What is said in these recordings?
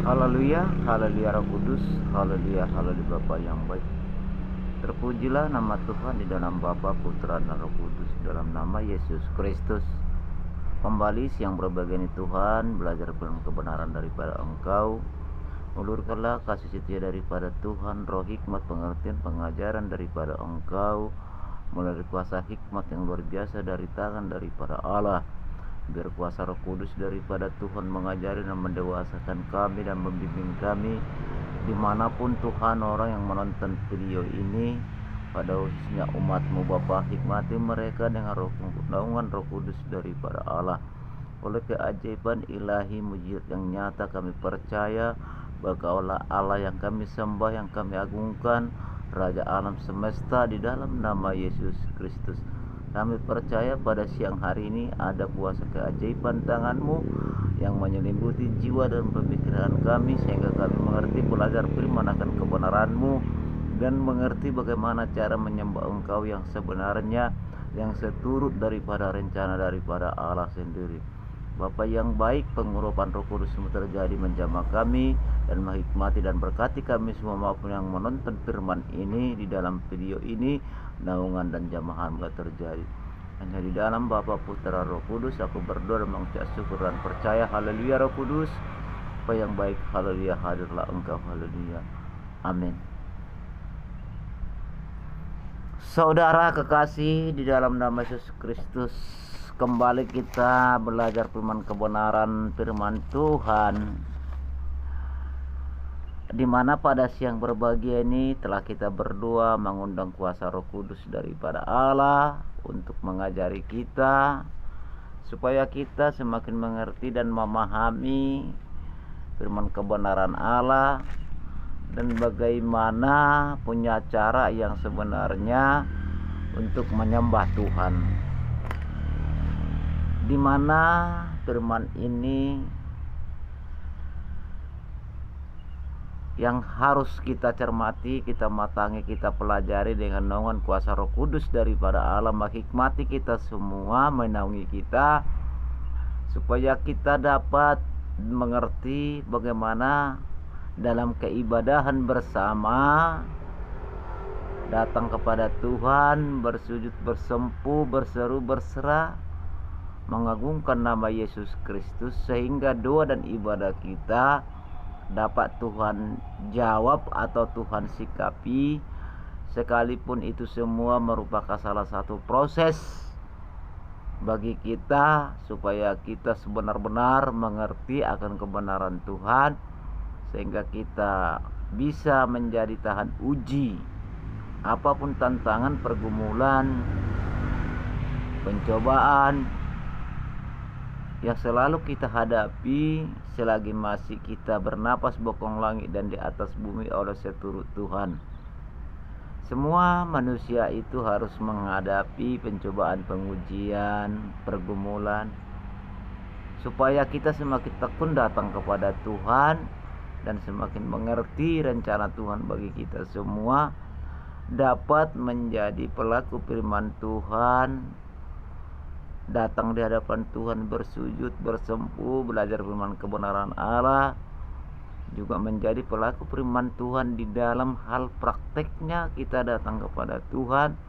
Haleluya, haleluya Roh Kudus, haleluya, haleluya Bapa yang baik. Terpujilah nama Tuhan di dalam Bapa, Putra, dan Roh Kudus, dalam nama Yesus Kristus. Kembali siang berbahagia ini Tuhan, belajar penuh kebenaran daripada Engkau. Ulurkanlah kasih setia daripada Tuhan, roh hikmat, pengertian, pengajaran daripada Engkau, melalui kuasa hikmat yang luar biasa dari tangan daripada Allah. Biar kuasa Roh Kudus daripada Tuhan mengajari dan mendewasakan kami dan membimbing kami dimanapun Tuhan orang yang menonton video ini, pada khususnya umat-Mu Bapa, hikmati mereka dengan naungan Roh Kudus daripada Allah. Oleh keajaiban ilahi mujizat yang nyata, kami percaya bahwa Allah yang kami sembah, yang kami agungkan, Raja alam semesta, di dalam nama Yesus Kristus. Kami percaya pada siang hari ini ada kuasa keajaiban tangan-Mu yang menyelimuti jiwa dan pemikiran kami, sehingga kami mengerti belajar firman akan kebenaran-Mu dan mengerti bagaimana cara menyembah Engkau yang sebenarnya, yang seturut daripada rencana daripada Allah sendiri. Bapa yang baik, pengurapan Roh Kudus-Mu terjadi menjamah kami dan menghikmati dan berkati kami semua maupun yang menonton firman ini di dalam video ini. Naungan dan jamahan terjadi hanya di dalam Bapa, Putra, Roh Kudus. Aku berdoa dan mengucap syukur dan percaya. Haleluya Roh Kudus, Bapa yang baik, haleluya, hadirlah Engkau, haleluya, amin. Saudara kekasih di dalam nama Yesus Kristus, kembali kita belajar firman kebenaran, firman Tuhan, di mana pada siang berbahagia ini telah kita berdoa mengundang kuasa Roh Kudus daripada Allah untuk mengajari kita supaya kita semakin mengerti dan memahami firman kebenaran Allah, dan bagaimana punya cara yang sebenarnya untuk menyembah Tuhan, di mana firman ini yang harus kita cermati, kita matangi, kita pelajari dengan naungan kuasa Roh Kudus daripada Allah, menghikmati kita semua, menaungi kita supaya kita dapat mengerti bagaimana dalam keibadahan bersama datang kepada Tuhan, bersujud, bersempuh, berseru, berserah, mengagungkan nama Yesus Kristus, sehingga doa dan ibadah kita dapat Tuhan jawab atau Tuhan sikapi, sekalipun itu semua merupakan salah satu proses bagi kita supaya kita sebenar-benar mengerti akan kebenaran Tuhan, sehingga kita bisa menjadi tahan uji apapun tantangan, pergumulan, pencobaan yang selalu kita hadapi selagi masih kita bernapas bokong langit dan di atas bumi oleh seturut Tuhan. Semua manusia itu harus menghadapi pencobaan, pengujian, pergumulan, supaya kita semakin tekun datang kepada Tuhan dan semakin mengerti rencana Tuhan bagi kita semua, dapat menjadi pelaku firman Tuhan, datang di hadapan Tuhan, bersujud, bersempuh, belajar firman kebenaran Allah, juga menjadi pelaku firman Tuhan di dalam hal prakteknya. Kita datang kepada Tuhan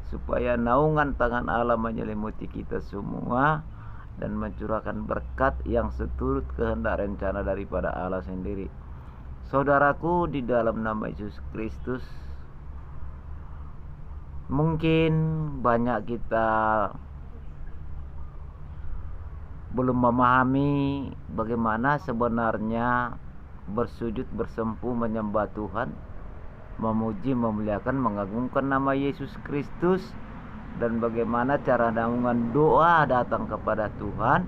supaya naungan tangan Allah menyelimuti kita semua dan mencurahkan berkat yang seturut kehendak rencana daripada Allah sendiri. Saudaraku di dalam nama Yesus Kristus, mungkin banyak kita belum memahami bagaimana sebenarnya bersujud, bersempuh, menyembah Tuhan, memuji, memuliakan, mengagungkan nama Yesus Kristus, dan bagaimana cara naungan doa datang kepada Tuhan,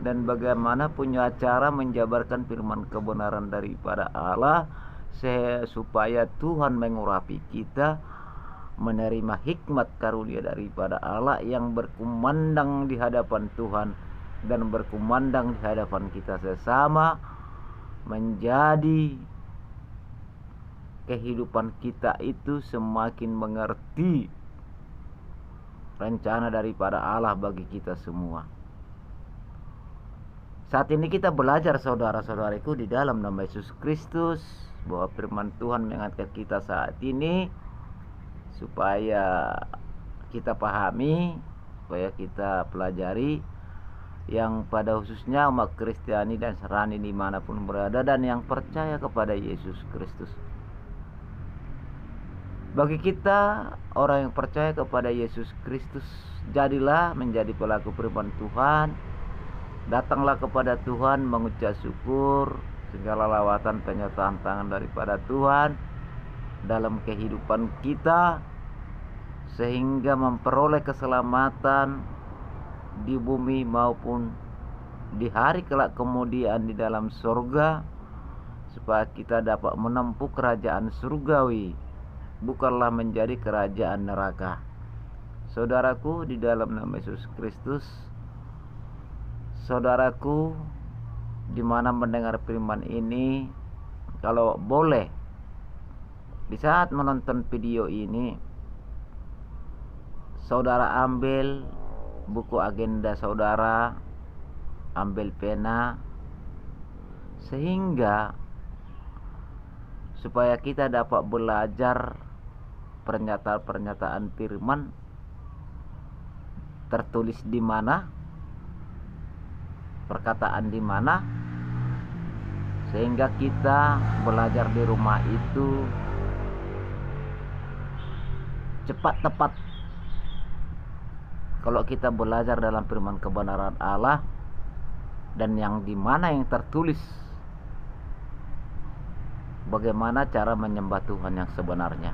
dan bagaimana punya cara menjabarkan firman kebenaran daripada Allah supaya Tuhan mengurapi kita, menerima hikmat karunia daripada Allah yang berkumandang di hadapan Tuhan dan berkumandang di hadapan kita sesama, menjadi kehidupan kita itu semakin mengerti rencana daripada Allah bagi kita semua. Saat ini kita belajar saudara-saudariku di dalam nama Yesus Kristus, bahwa firman Tuhan mengingatkan kita saat ini supaya kita pahami, supaya kita pelajari, yang pada khususnya umat Kristiani dan Serani dimanapun berada dan yang percaya kepada Yesus Kristus. Bagi kita orang yang percaya kepada Yesus Kristus, jadilah menjadi pelaku firman Tuhan. Datanglah kepada Tuhan mengucap syukur segala lawatan penyertaan tangan daripada Tuhan dalam kehidupan kita, sehingga memperoleh keselamatan di bumi maupun di hari kelak kemudian di dalam surga, supaya kita dapat menempuh kerajaan surgawi, bukanlah menjadi kerajaan neraka. Saudaraku di dalam nama Yesus Kristus, saudaraku di mana mendengar firman ini, kalau boleh di saat menonton video ini, saudara ambil buku agenda saudara, ambil pena, sehingga supaya kita dapat belajar pernyataan-pernyataan firman tertulis di mana, perkataan di mana, sehingga kita belajar di rumah itu cepat tepat. Kalau kita belajar dalam firman kebenaran Allah dan yang dimana yang tertulis bagaimana cara menyembah Tuhan yang sebenarnya.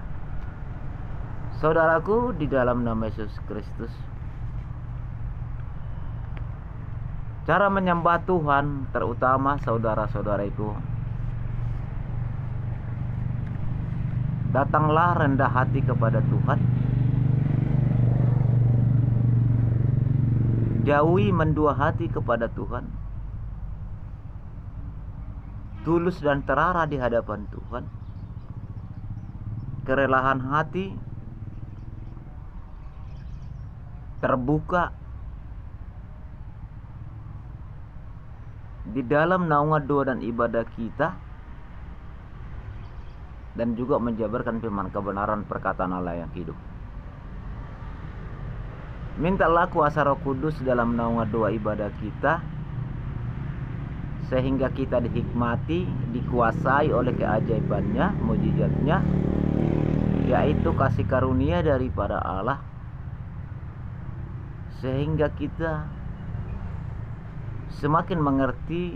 Saudaraku di dalam nama Yesus Kristus, cara menyembah Tuhan terutama saudara-saudariku, datanglah rendah hati kepada Tuhan. Jauhi mendua hati kepada Tuhan, tulus dan terarah di hadapan Tuhan, kerelaan hati, terbuka di dalam naungan doa dan ibadah kita, dan juga menjabarkan firman kebenaran perkataan Allah yang hidup. Mintalah kuasa Roh Kudus dalam naungan doa ibadah kita, sehingga kita dihikmati, dikuasai oleh keajaibannya, mujizatnya, yaitu kasih karunia daripada Allah, sehingga kita semakin mengerti,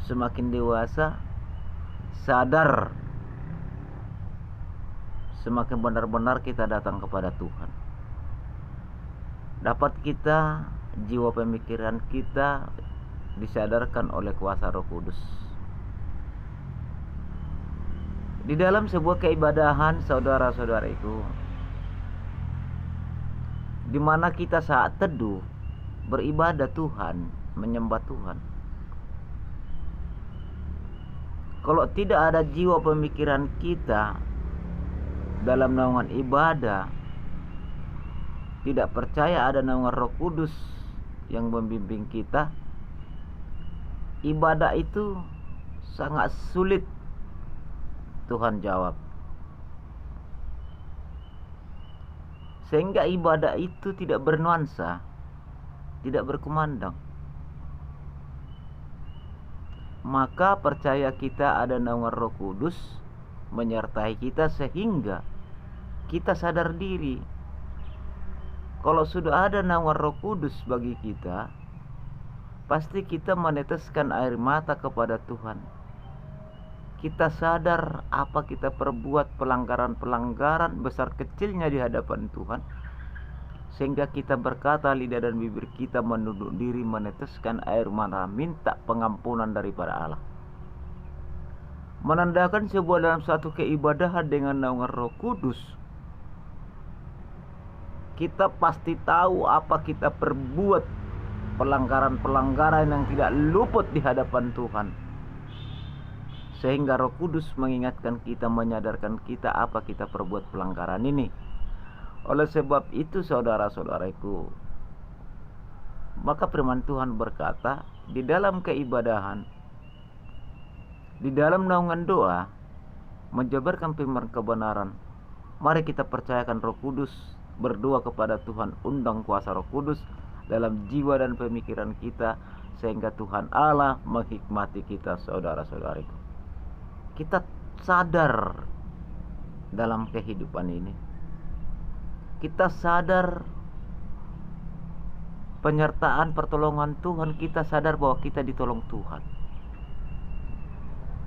semakin dewasa, sadar, semakin benar-benar kita datang kepada Tuhan. Dapat kita, jiwa pemikiran kita disadarkan oleh kuasa Roh Kudus. Di dalam sebuah keibadahan saudara-saudariku, di mana kita saat teduh beribadah Tuhan, menyembah Tuhan, kalau tidak ada jiwa pemikiran kita dalam naungan ibadah, tidak percaya ada naungan Roh Kudus yang membimbing kita, ibadah itu sangat sulit Tuhan jawab. Sehingga ibadah itu tidak bernuansa, tidak berkumandang. Maka percaya kita ada naungan Roh Kudus menyertai kita, sehingga kita sadar diri. Kalau sudah ada naungan Roh Kudus bagi kita, pasti kita meneteskan air mata kepada Tuhan. Kita sadar apa kita perbuat, pelanggaran-pelanggaran besar kecilnya di hadapan Tuhan, sehingga kita berkata, lidah dan bibir kita menunduk diri, meneteskan air mata, minta pengampunan daripada Allah. Menandakan sebuah dalam satu keibadahan dengan naungan Roh Kudus, kita pasti tahu apa kita perbuat, pelanggaran-pelanggaran yang tidak luput di hadapan Tuhan, sehingga Roh Kudus mengingatkan kita, menyadarkan kita apa kita perbuat pelanggaran ini. Oleh sebab itu saudara-saudariku, Maka firman Tuhan berkata, di dalam keibadahan, di dalam naungan doa, menjabarkan firman kebenaran, mari kita percayakan Roh Kudus, berdoa kepada Tuhan, undang kuasa Roh Kudus dalam jiwa dan pemikiran kita, sehingga Tuhan Allah menghikmati kita, saudara-saudariku. Kita sadar dalam kehidupan ini, kita sadar penyertaan pertolongan Tuhan, kita sadar bahwa kita ditolong Tuhan.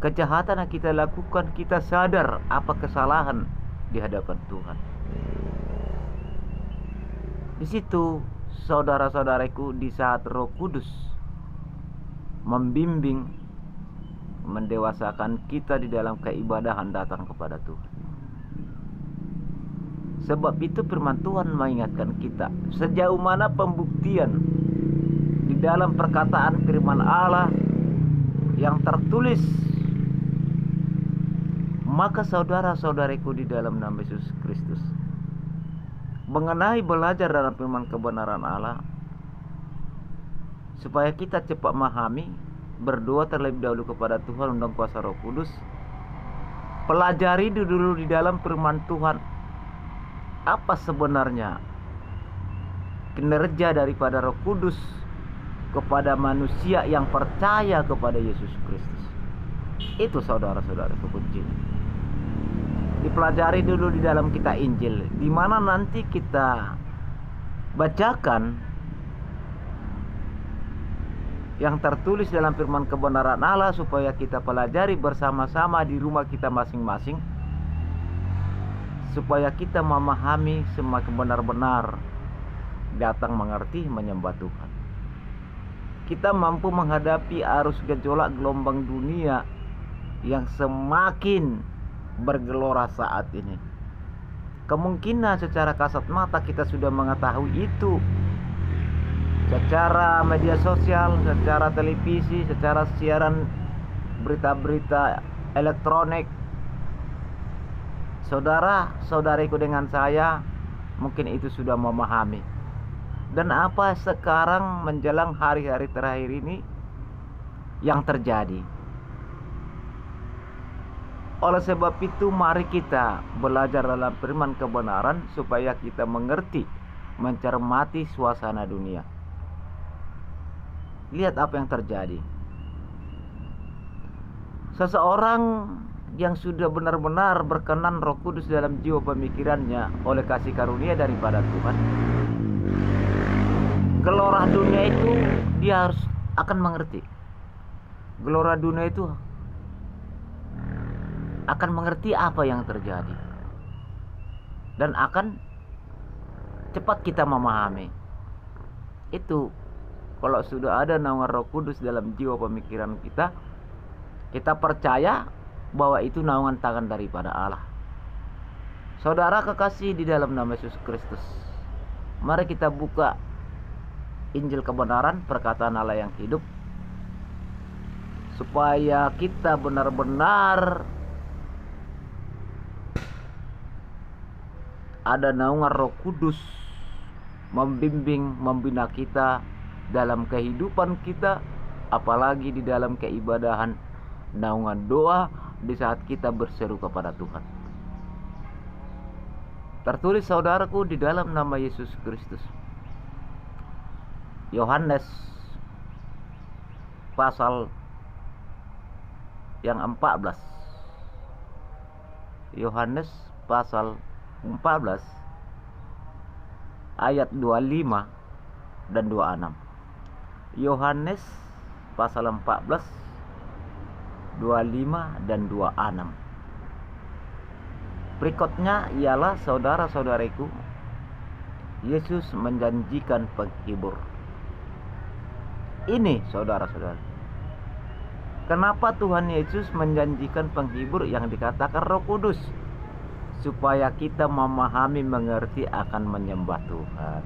Kejahatan yang kita lakukan, kita sadar apa kesalahan di hadapan Tuhan. Di situ, saudara-saudaraku, di saat Roh Kudus membimbing, mendewasakan kita di dalam keibadahan datang kepada Tuhan. Sebab itu firman Tuhan mengingatkan kita, sejauh mana pembuktian di dalam perkataan firman Allah yang tertulis, maka saudara-saudariku di dalam nama Yesus Kristus, mengenai belajar dalam firman kebenaran Allah, supaya kita cepat memahami, berdoa terlebih dahulu kepada Tuhan, undang kuasa Roh Kudus, pelajari dulu di dalam firman Tuhan apa sebenarnya kinerja daripada Roh Kudus kepada manusia yang percaya kepada Yesus Kristus. Itu saudara-saudara kuncinya. Dipelajari dulu di dalam kitab Injil, di mana nanti kita bacakan yang tertulis dalam firman kebenaran Allah, supaya kita pelajari bersama-sama di rumah kita masing-masing, supaya kita memahami semakin benar-benar datang mengerti menyembah Tuhan. Kita mampu menghadapi arus gejolak gelombang dunia yang semakin bergelora saat ini. Kemungkinan secara kasat mata kita sudah mengetahui itu, secara media sosial, secara televisi, secara siaran berita-berita elektronik. Saudara-saudariku dengan saya mungkin itu sudah memahami. Dan apa sekarang menjelang hari-hari terakhir ini yang terjadi. Oleh sebab itu, mari kita belajar dalam firman kebenaran supaya kita mengerti, mencermati suasana dunia. Lihat apa yang terjadi. Seseorang yang sudah benar-benar berkenan Roh Kudus dalam jiwa pemikirannya oleh kasih karunia daripada Tuhan, gelora dunia itu dia harus akan mengerti. Gelora dunia itu akan mengerti apa yang terjadi, dan akan cepat kita memahami. Itu kalau sudah ada naungan Roh Kudus dalam jiwa pemikiran kita, kita percaya bahwa itu naungan tangan daripada Allah. Saudara kekasih di dalam nama Yesus Kristus, mari kita buka Injil kebenaran, perkataan Allah yang hidup, supaya kita benar-benar ada naungan Roh Kudus membimbing, membina kita dalam kehidupan kita, apalagi di dalam keibadahan, naungan doa di saat kita berseru kepada Tuhan. Tertulis saudaraku di dalam nama Yesus Kristus, Yohanes pasal yang 14. Yohanes pasal 14 ayat 25 dan 26. Yohanes pasal 14 25 dan 26. Berikutnya ialah saudara-saudariku, Yesus menjanjikan penghibur. Ini saudara-saudara, kenapa Tuhan Yesus menjanjikan penghibur yang dikatakan Roh Kudus? Supaya kita memahami, mengerti akan menyembah Tuhan,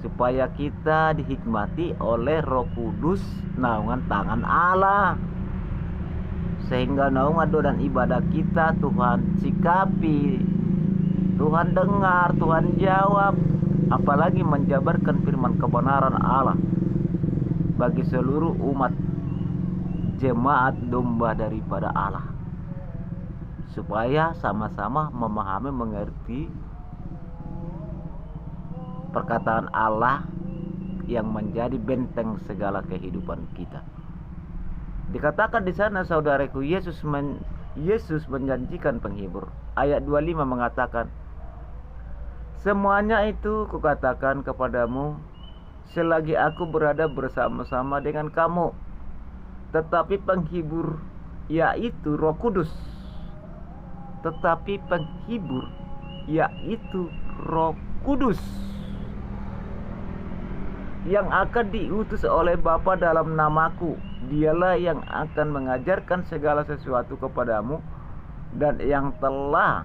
supaya kita dihikmati oleh Roh Kudus, naungan tangan Allah, sehingga naungan doa dan ibadah kita Tuhan sikapi, Tuhan dengar, Tuhan jawab, apalagi menjabarkan firman kebenaran Allah bagi seluruh umat jemaat domba daripada Allah, supaya sama-sama memahami, mengerti perkataan Allah yang menjadi benteng segala kehidupan kita. Dikatakan di sana, saudaraku, Yesus menjanjikan penghibur. Ayat 25 mengatakan, semuanya itu kukatakan kepadamu selagi aku berada bersama-sama dengan kamu. Tetapi penghibur, yaitu Roh Kudus. Tetapi penghibur, yaitu Roh Kudus, yang akan diutus oleh Bapa dalam namaku, dialah yang akan mengajarkan segala sesuatu kepadamu, dan yang telah,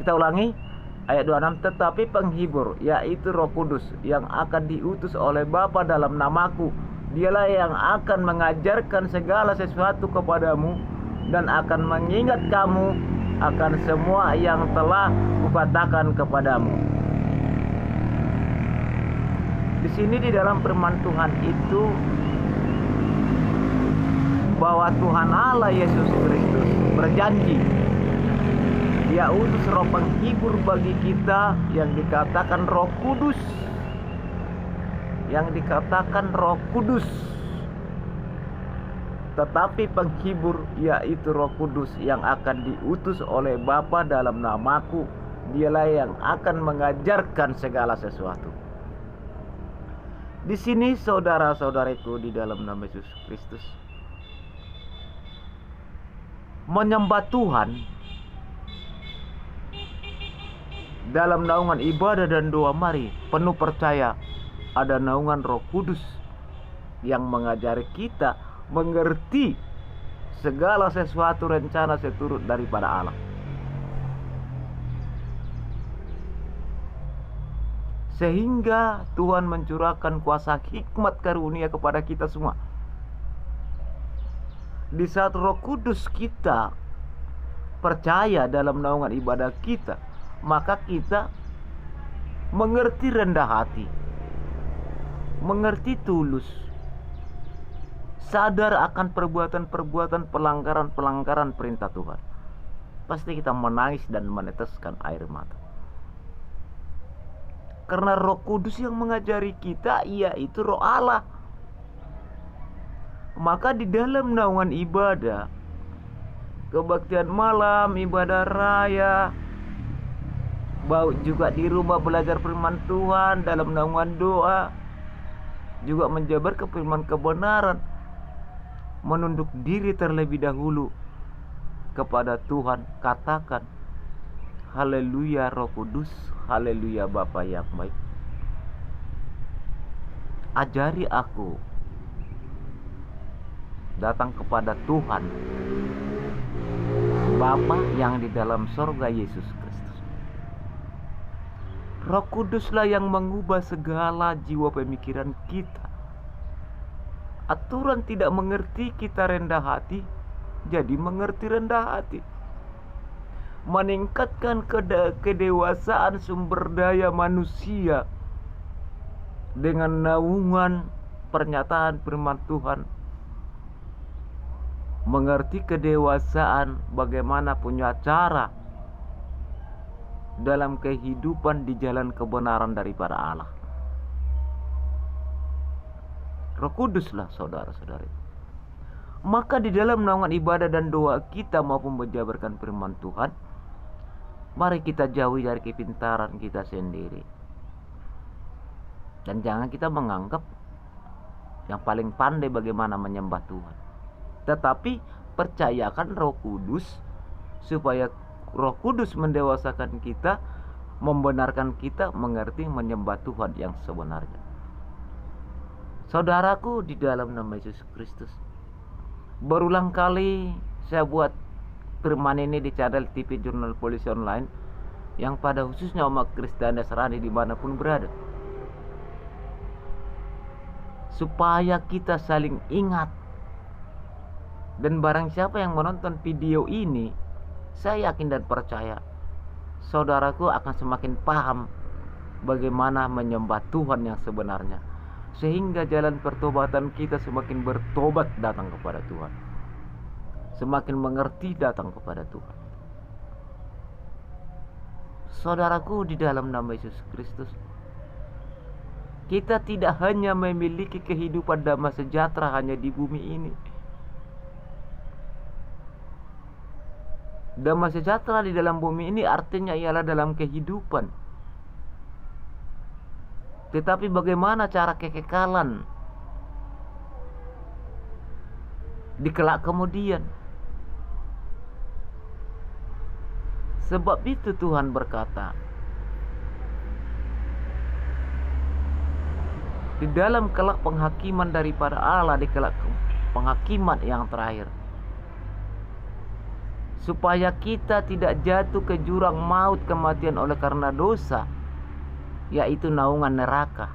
kita ulangi ayat 26, tetapi penghibur, yaitu Roh Kudus, yang akan diutus oleh Bapa dalam namaku, dialah yang akan mengajarkan segala sesuatu kepadamu, dan akan mengingat kamu akan semua yang telah kukatakan kepadamu. Di sini di dalam firman Tuhan itu bahwa Tuhan Allah Yesus Kristus berjanji Dia utus Roh penghibur bagi kita yang dikatakan Roh Kudus. Yang dikatakan Roh Kudus. Tetapi penghibur, yaitu Roh Kudus, yang akan diutus oleh Bapa dalam namaku, dialah yang akan mengajarkan segala sesuatu. Di sini saudara-saudariku di dalam nama Yesus Kristus, menyembah Tuhan dalam naungan ibadah dan doa, mari penuh percaya ada naungan Roh Kudus yang mengajari kita mengerti segala sesuatu rencana seturut daripada Allah. Sehingga Tuhan mencurahkan kuasa hikmat karunia kepada kita semua. Di saat Roh Kudus kita percaya dalam naungan ibadah kita, maka kita mengerti rendah hati, mengerti tulus, sadar akan perbuatan-perbuatan pelanggaran-pelanggaran perintah Tuhan. Pasti kita menangis dan meneteskan air mata. Karena Roh Kudus yang mengajari kita, yaitu Roh Allah. Maka di dalam naungan ibadah, kebaktian malam, ibadah raya, juga di rumah belajar firman Tuhan, dalam naungan doa, juga menjabar ke firman kebenaran, menunduk diri terlebih dahulu kepada Tuhan. Katakan, haleluya Roh Kudus, haleluya Bapa yang baik. Ajari aku datang kepada Tuhan Bapa yang di dalam sorga, Yesus Kristus. Roh Kuduslah yang mengubah segala jiwa pemikiran kita. Aturan tidak mengerti, kita rendah hati, jadi mengerti rendah hati. Meningkatkan kedewasaan sumber daya manusia dengan naungan pernyataan firman Tuhan. Mengerti kedewasaan bagaimana punya cara dalam kehidupan di jalan kebenaran daripada Allah. Roh Kuduslah saudara-saudari. Maka di dalam naungan ibadah dan doa kita maupun menjabarkan firman Tuhan, mari kita jauhi dari kepintaran kita sendiri. Dan jangan kita menganggap yang paling pandai bagaimana menyembah Tuhan. Tetapi percayakan Roh Kudus, supaya Roh Kudus mendewasakan kita, membenarkan kita mengerti menyembah Tuhan yang sebenarnya. Saudaraku di dalam nama Yesus Kristus, berulang kali saya buat firman ini di channel TV Jurnal Polisi Online, yang pada khususnya umat Kristen Nasrani dimanapun berada, supaya kita saling ingat. Dan barang siapa yang menonton video ini, saya yakin dan percaya saudaraku akan semakin paham bagaimana menyembah Tuhan yang sebenarnya, sehingga jalan pertobatan kita semakin bertobat datang kepada Tuhan, semakin mengerti datang kepada Tuhan. Saudaraku, di dalam nama Yesus Kristus, kita tidak hanya memiliki kehidupan damai sejahtera hanya di bumi ini. Damai sejahtera di dalam bumi ini artinya ialah dalam kehidupan. Tetapi bagaimana cara kekekalan di kelak kemudian? Sebab itu Tuhan berkata, di dalam kelak penghakiman daripada Allah, di kelak penghakiman yang terakhir, supaya kita tidak jatuh ke jurang maut kematian oleh karena dosa, yaitu naungan neraka,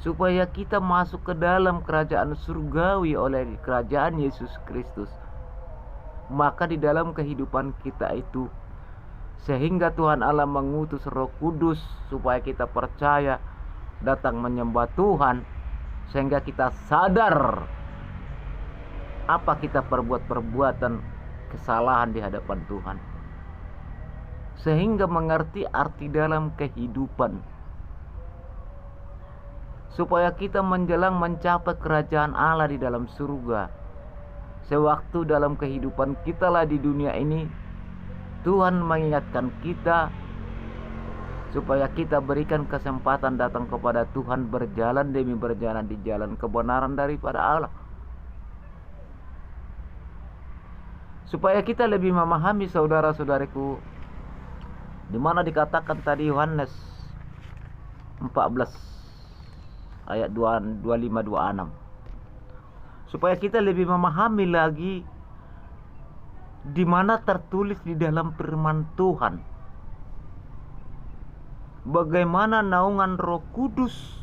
supaya kita masuk ke dalam kerajaan surgawi oleh kerajaan Yesus Kristus. Maka di dalam kehidupan kita itu, sehingga Tuhan Allah mengutus Roh Kudus supaya kita percaya, datang menyembah Tuhan, sehingga kita sadar apa kita perbuatan kesalahan di hadapan Tuhan, sehingga mengerti arti dalam kehidupan, supaya kita menjelang mencapai kerajaan Allah di dalam surga. Sewaktu dalam kehidupan kita lah di dunia ini, Tuhan mengingatkan kita supaya kita berikan kesempatan datang kepada Tuhan, berjalan demi berjalan di jalan kebenaran daripada Allah, supaya kita lebih memahami, saudara-saudariku, di mana dikatakan tadi Yohanes 14 ayat 25-26, supaya kita lebih memahami lagi di mana tertulis di dalam firman Tuhan bagaimana naungan Roh Kudus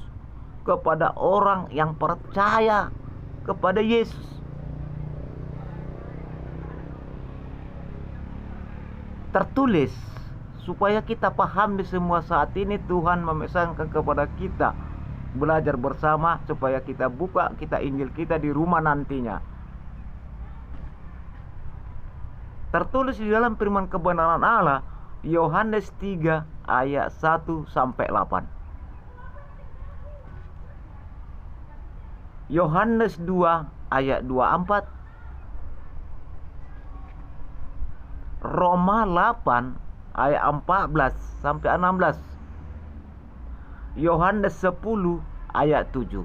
kepada orang yang percaya kepada Yesus. Tertulis supaya kita pahami semua. Saat ini Tuhan memesankan kepada kita belajar bersama, supaya kita buka kita Injil kita di rumah nantinya. Tertulis di dalam firman kebenaran Allah, Yohanes 3 ayat 1-8. Yohanes 2 ayat 24. Roma 8 ayat 14-16. Yohanes 10 ayat 7.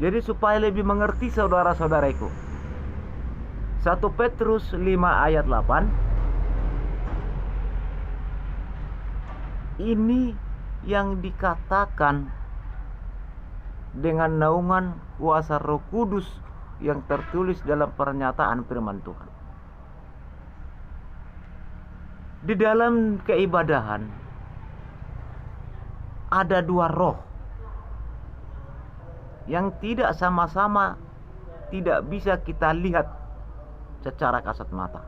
Jadi supaya lebih mengerti, saudara-saudaraku, 1 Petrus 5 ayat 8. Ini yang dikatakan dengan naungan kuasa Roh Kudus yang tertulis dalam pernyataan firman Tuhan. Di dalam keibadahan ada dua roh yang tidak sama-sama, tidak bisa kita lihat secara kasat mata.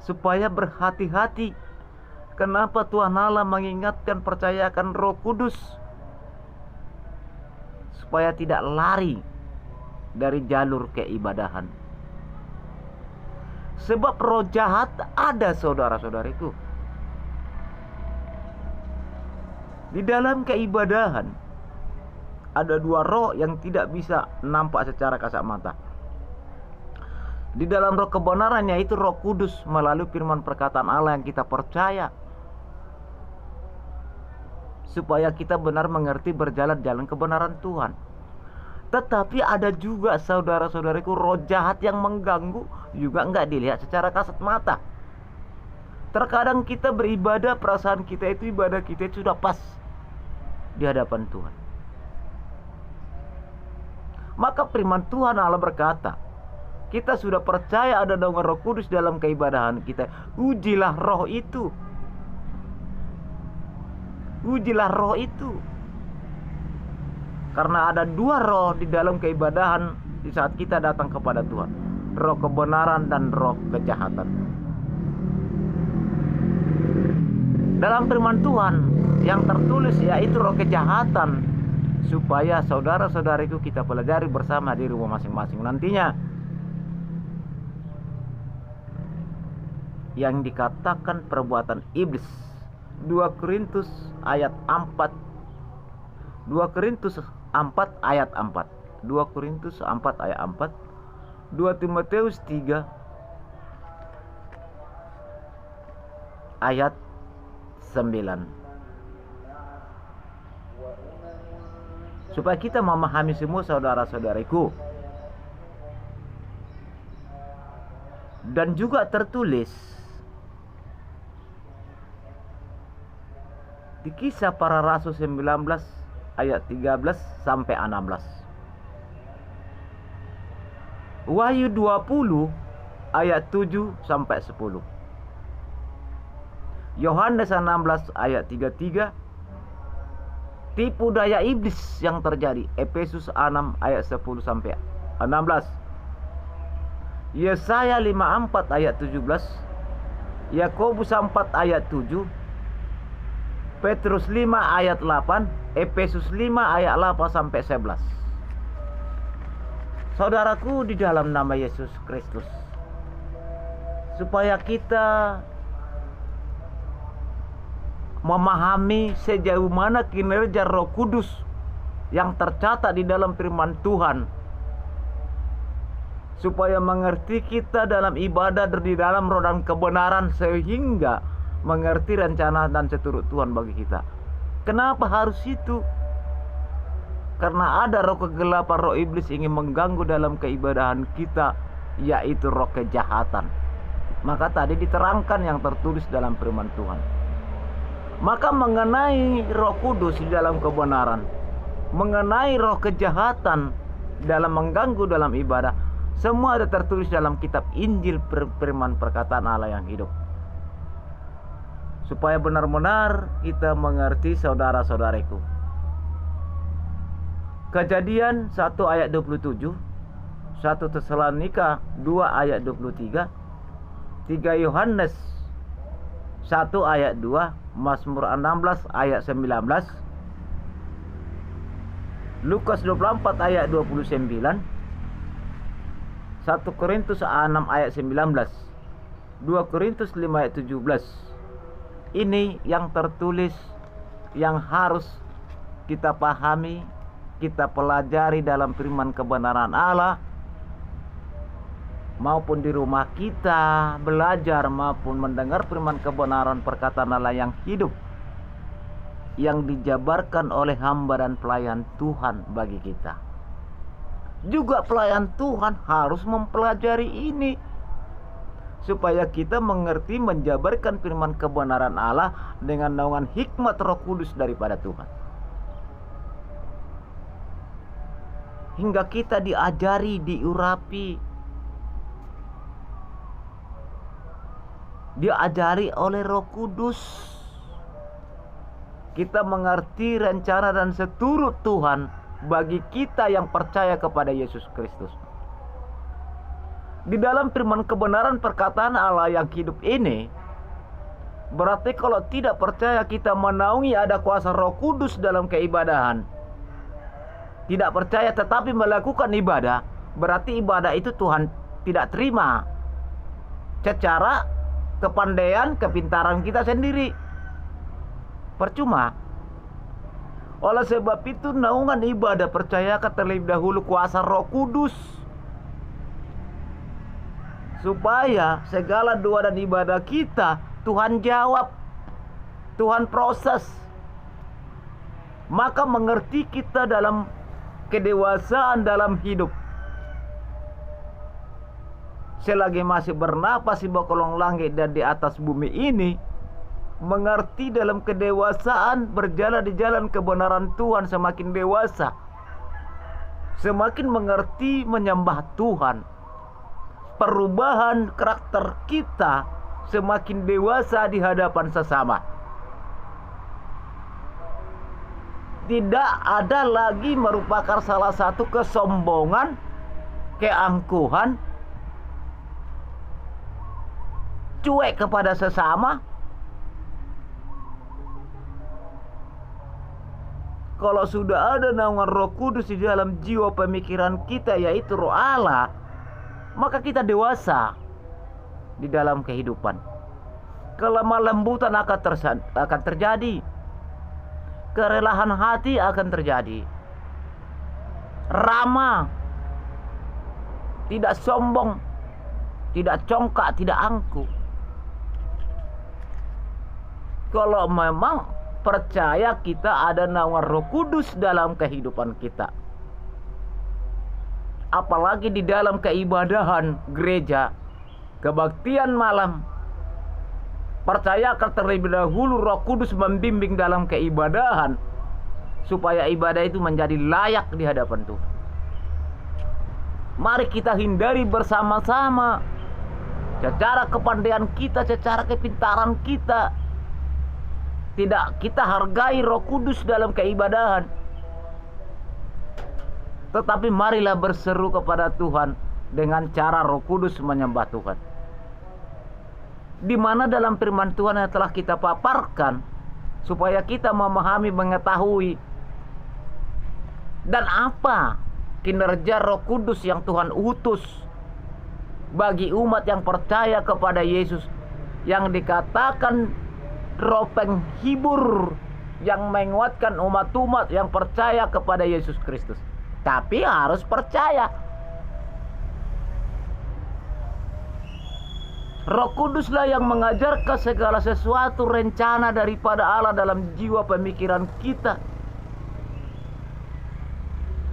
Supaya berhati-hati, kenapa Tuhan Allah mengingatkan percayakan Roh Kudus, supaya tidak lari dari jalur keibadahan. Sebab roh jahat ada, saudara-saudariku. Di dalam keibadahan ada dua roh yang tidak bisa nampak secara kasat mata. Di dalam roh kebenaran, yaitu Roh Kudus, melalui firman perkataan Allah yang kita percaya, supaya kita benar mengerti berjalan jalan kebenaran Tuhan. Tetapi ada juga, saudara-saudariku, roh jahat yang mengganggu, juga enggak dilihat secara kasat mata. Terkadang kita beribadah, perasaan kita itu ibadah kita itu sudah pas di hadapan Tuhan. Maka firman Tuhan Allah berkata, kita sudah percaya ada naungan Roh Kudus dalam keibadahan kita. Ujilah roh itu. Ujilah roh itu. Karena ada dua roh di dalam keibadahan di saat kita datang kepada Tuhan. roh kebenaran dan roh kejahatan. Dalam firman Tuhan yang tertulis yaitu roh kejahatan, supaya saudara-saudariku kita pelajari bersama di rumah masing-masing nantinya. Yang dikatakan perbuatan iblis, 2 Korintus ayat 4, 2 Korintus 4 ayat 4, 2 Korintus 4 ayat 4, 2 Timotius 3 ayat 9. Supaya kita memahami semua saudara-saudariku. Dan juga tertulis di Kisah Para Rasul 19 ayat 13 sampai 16. Wahyu 20 ayat 7 sampai 10. Yohanes 16 ayat 33. Tipu daya iblis yang terjadi, Efesus 6 ayat 10 sampai 16. Yesaya 54 ayat 17. Yakobus 4 ayat 7. Petrus 5 ayat 8, Efesus 5 ayat 8 sampai 11. Saudaraku di dalam nama Yesus Kristus, supaya kita memahami sejauh mana kinerja Roh Kudus yang tercatat di dalam firman Tuhan, supaya mengerti kita dalam ibadah di dalam roh dan kebenaran, sehingga mengerti rencana dan seturut Tuhan bagi kita. Kenapa harus itu? Karena ada roh kegelapan, roh iblis ingin mengganggu dalam keibadahan kita, yaitu roh kejahatan. Maka tadi diterangkan yang tertulis dalam firman Tuhan. Maka mengenai Roh Kudus di dalam kebenaran, mengenai roh kejahatan dalam mengganggu dalam ibadah, semua ada tertulis dalam kitab Injil, firman perkataan Allah yang hidup. Supaya benar-benar kita mengerti saudara-saudariku. Kejadian 1 ayat 27, 1 Tesalonika 2 ayat 23, 3 Yohanes 1 ayat 2, Mazmur 16 ayat 19, Lukas 24 ayat 29, 1 Korintus 6 ayat 19, 2 Korintus 5 ayat 17. Ini yang tertulis yang harus kita pahami, kita pelajari dalam firman kebenaran Allah, maupun di rumah kita belajar maupun mendengar firman kebenaran perkataan Allah yang hidup, yang dijabarkan oleh hamba dan pelayan Tuhan bagi kita. Juga pelayan Tuhan harus mempelajari ini, supaya kita mengerti menjabarkan firman kebenaran Allah dengan naungan hikmat Roh Kudus daripada Tuhan. Hingga kita diajari, diurapi, diajari oleh Roh Kudus. Kita mengerti rencana dan seturut Tuhan bagi kita yang percaya kepada Yesus Kristus. Di dalam firman kebenaran perkataan Allah yang hidup ini, berarti kalau tidak percaya kita menaungi ada kuasa Roh Kudus dalam keibadahan, tidak percaya tetapi melakukan ibadah, berarti ibadah itu Tuhan tidak terima secara kepandaian, kepintaran kita sendiri. Percuma. Oleh sebab itu naungan ibadah percayakan terlebih dahulu kuasa Roh Kudus, supaya segala doa dan ibadah kita Tuhan jawab, Tuhan proses. Maka mengerti kita dalam kedewasaan dalam hidup. Selagi masih bernapas di bawah kolong langit dan di atas bumi ini, mengerti dalam kedewasaan, berjalan di jalan kebenaran Tuhan semakin dewasa, semakin mengerti menyembah Tuhan. Perubahan karakter kita semakin dewasa di hadapan sesama. Tidak ada lagi merupakan salah satu kesombongan, keangkuhan, cuek kepada sesama? Kalau sudah ada naungan Roh Kudus di dalam jiwa pemikiran kita, yaitu Roh Allah, maka kita dewasa di dalam kehidupan. Kelemah lembutan akan terjadi. Kerelaan hati akan terjadi. Ramah, tidak sombong, tidak congkak, tidak angkuh. Kalau memang percaya kita ada naungan Roh Kudus dalam kehidupan kita, apalagi di dalam keibadahan gereja, kebaktian malam, percaya terlebih dahulu Roh Kudus membimbing dalam keibadahan supaya ibadah itu menjadi layak di hadapan Tuhan. Mari kita hindari bersama-sama secara kepandaian kita, secara kepintaran kita. Tidak kita hargai Roh Kudus dalam keibadahan, tetapi marilah berseru kepada Tuhan dengan cara Roh Kudus menyembah Tuhan. Di mana dalam firman Tuhan yang telah kita paparkan, supaya kita memahami, mengetahui dan apa kinerja Roh Kudus yang Tuhan utus bagi umat yang percaya kepada Yesus, yang dikatakan roh penghibur yang menguatkan umat-umat yang percaya kepada Yesus Kristus. Tapi harus percaya. Roh Kuduslah yang mengajarkan segala sesuatu rencana daripada Allah dalam jiwa pemikiran kita.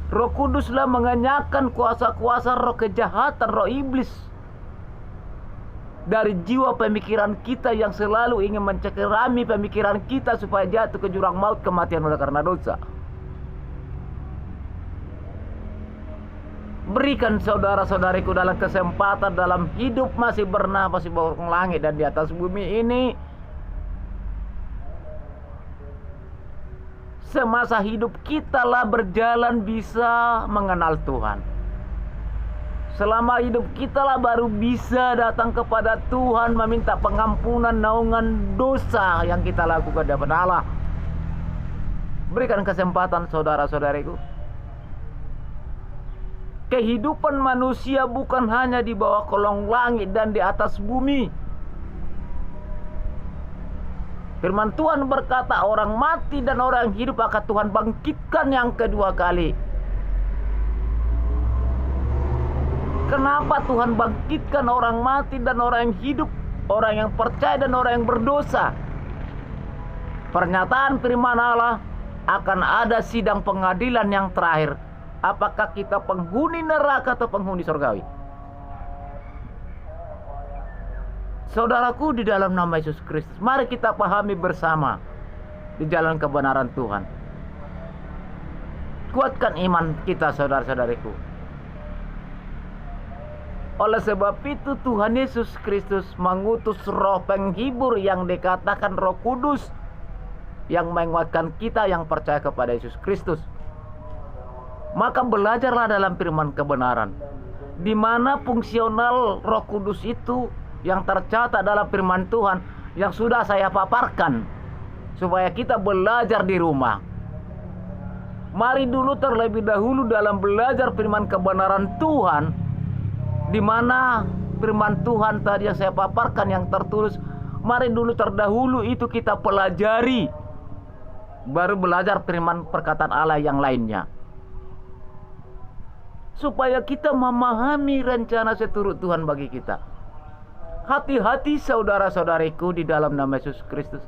Roh Kuduslah mengenyahkan kuasa-kuasa roh kejahatan, roh iblis dari jiwa pemikiran kita yang selalu ingin mencekerami pemikiran kita supaya jatuh ke jurang maut, kematian oleh karena dosa. Berikan saudara-saudariku dalam kesempatan dalam hidup masih bernafas di bawah langit dan di atas bumi ini, semasa hidup kita lah berjalan bisa mengenal Tuhan. Selama hidup kita lah baru bisa datang kepada Tuhan meminta pengampunan naungan dosa yang kita lakukan dapat Allah. Berikan kesempatan saudara-saudariku. Kehidupan manusia bukan hanya di bawah kolong langit dan di atas bumi. Firman Tuhan berkata, orang mati dan orang hidup akan Tuhan bangkitkan yang kedua kali. Kenapa Tuhan bangkitkan orang mati dan orang yang hidup, orang yang percaya dan orang yang berdosa? Pernyataan firman Allah, akan ada sidang pengadilan yang terakhir. Apakah kita penghuni neraka atau penghuni surgawi? Saudaraku, di dalam nama Yesus Kristus, mari kita pahami bersama di jalan kebenaran Tuhan. Kuatkan iman kita, saudara-saudariku. Oleh sebab itu Tuhan Yesus Kristus mengutus roh penghibur yang dikatakan Roh Kudus, yang menguatkan kita yang percaya kepada Yesus Kristus. Maka belajarlah dalam firman kebenaran, di mana fungsional Roh Kudus itu yang tercatat dalam firman Tuhan yang sudah saya paparkan, supaya kita belajar di rumah. Mari dulu terlebih dahulu dalam belajar firman kebenaran Tuhan, di mana firman Tuhan tadi yang saya paparkan yang tertulis, mari dulu terdahulu itu kita pelajari, baru belajar firman perkataan Allah yang lainnya, supaya kita memahami rencana seturut Tuhan bagi kita. Hati-hati saudara-saudariku di dalam nama Yesus Kristus.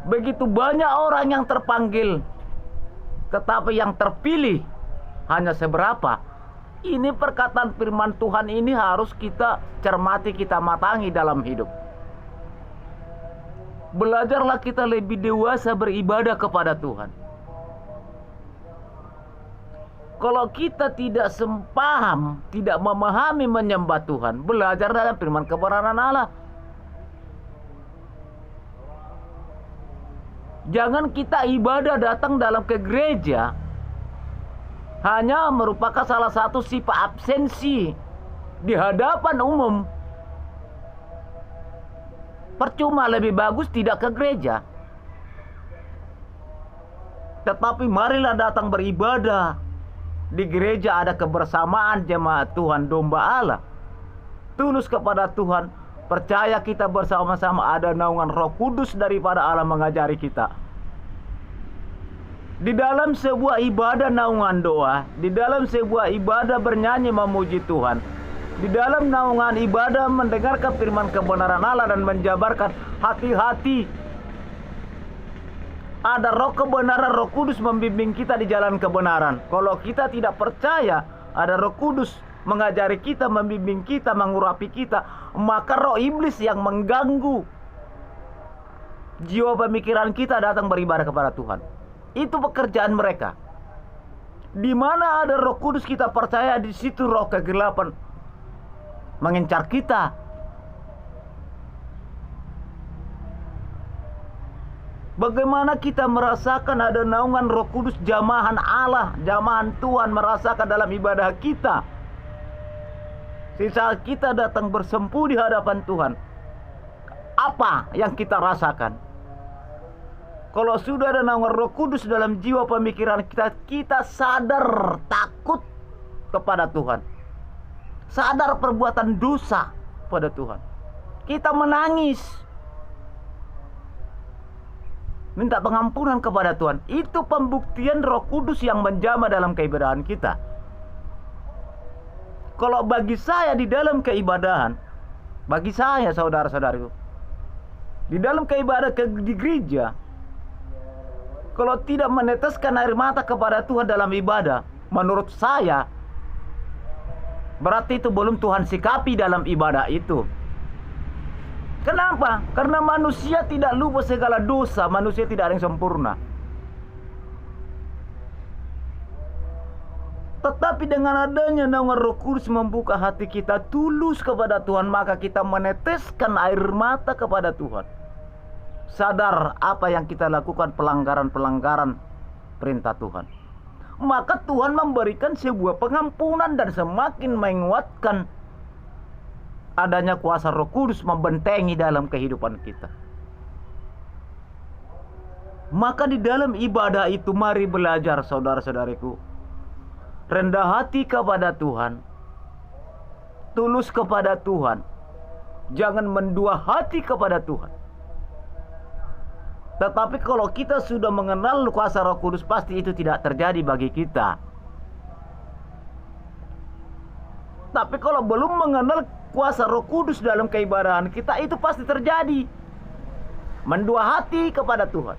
Begitu banyak orang yang terpanggil, tetapi yang terpilih hanya seberapa. Ini perkataan firman Tuhan ini harus kita cermati, kita matangi dalam hidup. Belajarlah kita lebih dewasa beribadah kepada Tuhan. Kalau kita tidak sepaham, tidak memahami menyembah Tuhan, belajar dalam firman kebenaran Allah. Jangan kita ibadah datang dalam ke gereja hanya merupakan salah satu sifat absensi di hadapan umum. Percuma, lebih bagus tidak ke gereja. Tetapi marilah datang beribadah. Di gereja ada kebersamaan jemaat Tuhan, domba Allah. Tulus kepada Tuhan. Percaya kita bersama-sama ada naungan Roh Kudus daripada Allah mengajari kita. Di dalam sebuah ibadah naungan doa, di dalam sebuah ibadah bernyanyi memuji Tuhan, di dalam naungan ibadah mendengarkan firman kebenaran Allah dan menjabarkan hati-hati. Ada roh kebenaran, Roh Kudus membimbing kita di jalan kebenaran. Kalau kita tidak percaya ada Roh Kudus mengajari kita, membimbing kita, mengurapi kita, maka roh iblis yang mengganggu jiwa pemikiran kita datang beribadah kepada Tuhan. Itu pekerjaan mereka. Di mana ada Roh Kudus kita percaya, di situ roh kegelapan mengincar kita. Bagaimana kita merasakan ada naungan Roh Kudus, jamahan Allah, jamahan Tuhan merasakan dalam ibadah kita. Saat kita datang bersempuh di hadapan Tuhan, apa yang kita rasakan? Kalau sudah ada naungan Roh Kudus dalam jiwa pemikiran kita, kita sadar takut kepada Tuhan, sadar perbuatan dosa pada Tuhan. Kita menangis, minta pengampunan kepada Tuhan. Itu pembuktian Roh Kudus yang menjamah dalam keibadahan kita. Kalau bagi saya di dalam keibadahan, bagi saya saudara-saudariku, di dalam keibadahan di gereja, kalau tidak meneteskan air mata kepada Tuhan dalam ibadah, menurut saya berarti itu belum Tuhan sikapi dalam ibadah itu. Kenapa? Karena manusia tidak lupa segala dosa, manusia tidak ada yang sempurna. Tetapi dengan adanya naungan Roh Kudus membuka hati kita tulus kepada Tuhan, maka kita meneteskan air mata kepada Tuhan. Sadar apa yang kita lakukan, pelanggaran-pelanggaran perintah Tuhan. Maka Tuhan memberikan sebuah pengampunan dan semakin menguatkan adanya kuasa Roh Kudus membentengi dalam kehidupan kita. Maka di dalam ibadah itu mari belajar saudara-saudariku, rendah hati kepada Tuhan, tulus kepada Tuhan, jangan mendua hati kepada Tuhan. Tetapi kalau kita sudah mengenal kuasa Roh Kudus, pasti itu tidak terjadi bagi kita. Tapi kalau belum mengenal kuasa Roh Kudus dalam keibadahan kita, itu pasti terjadi. Mendua hati kepada Tuhan.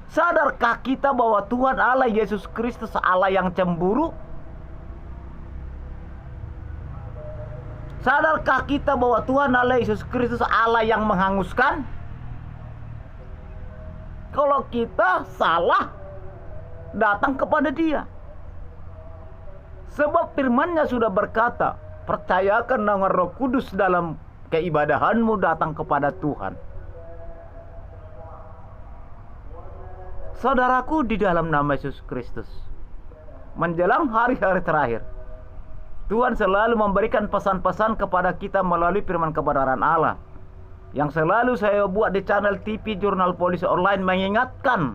Sadarkah kita bahwa Tuhan Allah Yesus Kristus Allah yang cemburu? Sadarkah kita bahwa Tuhan Allah Yesus Kristus Allah yang menghanguskan? Kalau kita salah, datang kepada Dia. Sebab firman-Nya sudah berkata, percayakan naungan Roh Kudus dalam keibadahanmu, datang kepada Tuhan. Saudaraku di dalam nama Yesus Kristus, menjelang hari-hari terakhir, Tuhan selalu memberikan pesan-pesan kepada kita melalui firman kebenaran Allah, yang selalu saya buat di channel TV Jurnal Polisi Online, mengingatkan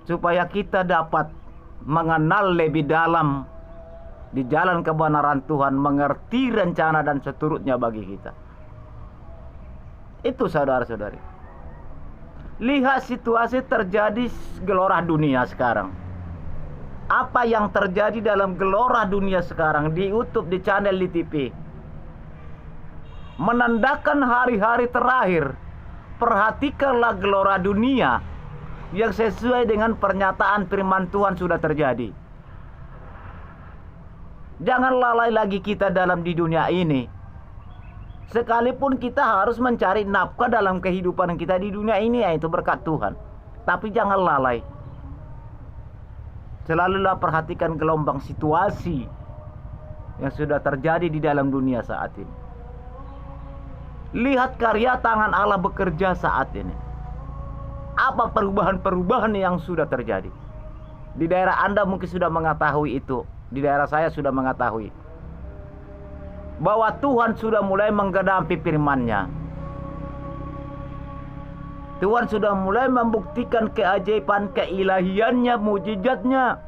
supaya kita dapat mengenal lebih dalam di jalan kebenaran Tuhan, mengerti rencana dan seturutnya bagi kita. Itu saudara-saudari. Lihat situasi terjadi gelora dunia sekarang. Apa yang terjadi dalam gelora dunia sekarang di YouTube, di channel di TV, menandakan hari-hari terakhir. Perhatikanlah gelora dunia yang sesuai dengan pernyataan firman Tuhan sudah terjadi. Jangan lalai lagi kita dalam di dunia ini. Sekalipun kita harus mencari nafkah dalam kehidupan kita di dunia ini, yaitu berkat Tuhan. Tapi jangan lalai. Selalulah perhatikan gelombang situasi yang sudah terjadi di dalam dunia saat ini. Lihat karya tangan Allah bekerja saat ini. Apa perubahan-perubahan yang sudah terjadi. Di daerah Anda mungkin sudah mengetahui itu. Di daerah saya sudah mengetahui. bahwa Tuhan sudah mulai menggenapi firman-Nya. Tuhan sudah mulai membuktikan keajaiban keilahiannya, mujizatnya.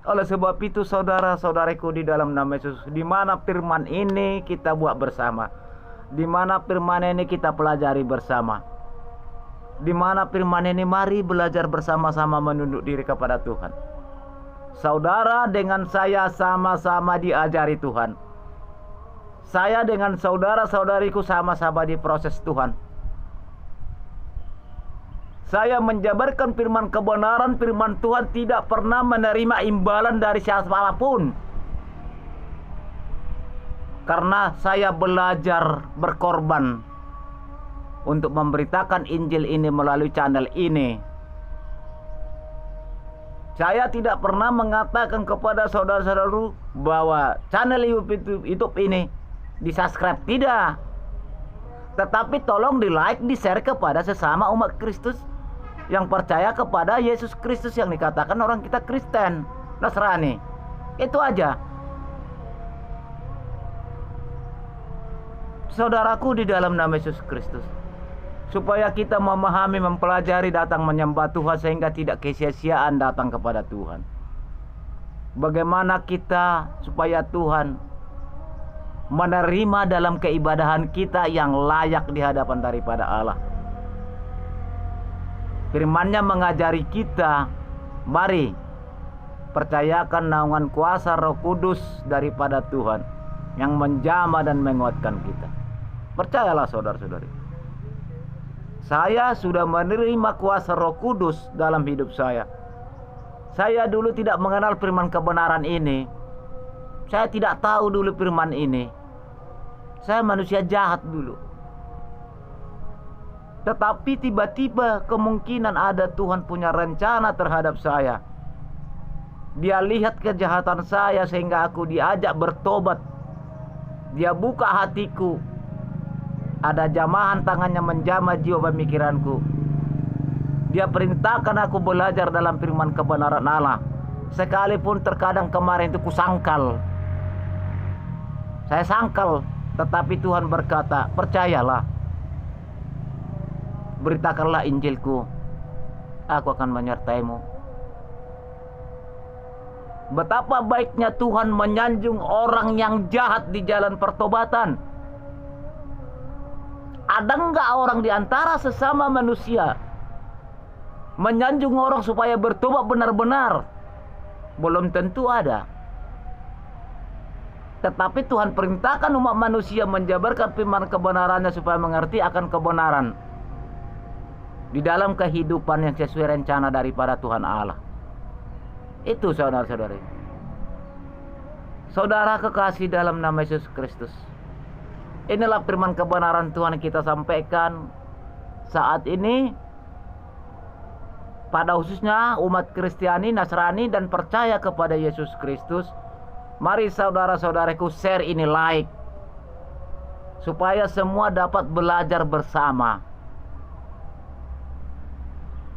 Oleh sebab itu saudara-saudariku di dalam nama Yesus, di mana firman ini kita buat bersama, di mana firman ini kita pelajari bersama, di mana firman ini mari belajar bersama-sama menunduk diri kepada Tuhan. Saudara dengan saya sama-sama diajari Tuhan. Saya dengan saudara-saudariku sama-sama diproses Tuhan. Saya menjabarkan firman kebenaran, firman Tuhan, tidak pernah menerima imbalan dari siapapun. Karena saya belajar berkorban untuk memberitakan Injil ini melalui channel ini. Saya tidak pernah mengatakan kepada saudara-saudara bahwa channel YouTube ini di-subscribe, tidak. Tetapi tolong di-like, di-share kepada sesama umat Kristus yang percaya kepada Yesus Kristus, yang dikatakan orang kita Kristen, Nasrani. Itu aja. Saudaraku di dalam nama Yesus Kristus, supaya kita memahami, mempelajari, datang menyembah Tuhan sehingga tidak kesia-siaan datang kepada Tuhan. Bagaimana kita supaya Tuhan menerima dalam keibadahan kita yang layak di hadapan daripada Allah. Firman-Nya mengajari kita, mari percayakan naungan kuasa Roh Kudus daripada Tuhan yang menjamah dan menguatkan kita. Percayalah saudara-saudari, saya sudah menerima kuasa Roh Kudus dalam hidup saya. Saya dulu tidak mengenal firman kebenaran ini. Saya tidak tahu dulu firman ini. Saya manusia jahat dulu. Tetapi tiba-tiba kemungkinan ada Tuhan punya rencana terhadap saya. Dia lihat kejahatan saya sehingga aku diajak bertobat. Dia buka hatiku. Ada jamahan tangannya menjamah jiwa pemikiranku. Dia perintahkan aku belajar dalam firman kebenaran Allah. Sekalipun terkadang kemarin itu kusangkal. Saya sangkal, tetapi Tuhan berkata, percayalah. Beritakanlah Injilku, aku akan menyertaimu. Betapa baiknya Tuhan menyanjung orang yang jahat di jalan pertobatan. Ada enggak orang di antara sesama manusia menyanjung orang supaya bertobat benar-benar? Belum tentu ada. Tetapi Tuhan perintahkan umat manusia menjabarkan firman kebenarannya supaya mengerti akan kebenaran di dalam kehidupan yang sesuai rencana daripada Tuhan Allah. Itu saudara-saudari. Saudara kekasih dalam nama Yesus Kristus, inilah firman kebenaran Tuhan yang kita sampaikan saat ini pada khususnya umat Kristiani, Nasrani dan percaya kepada Yesus Kristus. Mari saudara-saudaraku share ini, like, supaya semua dapat belajar bersama.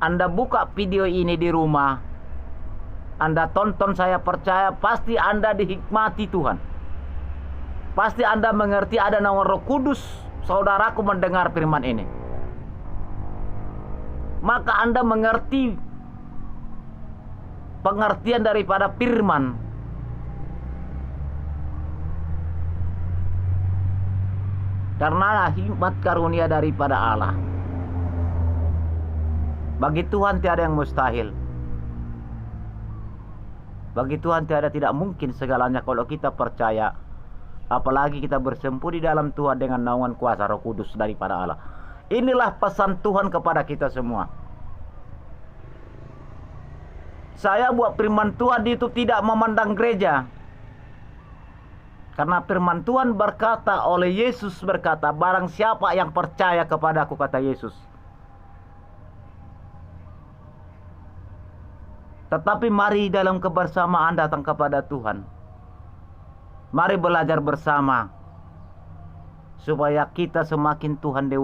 Anda buka video ini di rumah, Anda tonton, saya percaya pasti Anda dihikmati Tuhan. Pasti Anda mengerti ada naungan Roh Kudus, saudaraku mendengar firman ini. Maka Anda mengerti pengertian daripada firman. Karena hikmat karunia daripada Allah. Bagi Tuhan tiada yang mustahil. Bagi Tuhan tidak mungkin segalanya kalau kita percaya. Apalagi kita bersempuh di dalam Tuhan dengan naungan kuasa Roh Kudus daripada Allah. Inilah pesan Tuhan kepada kita semua. Saya buat firman Tuhan itu tidak memandang gereja. Karena firman Tuhan berkata, oleh Yesus berkata, barang siapa yang percaya kepadaku, kata Yesus. Tetapi mari dalam kebersamaan datang kepada Tuhan. Mari belajar bersama supaya kita semakin Tuhan dewa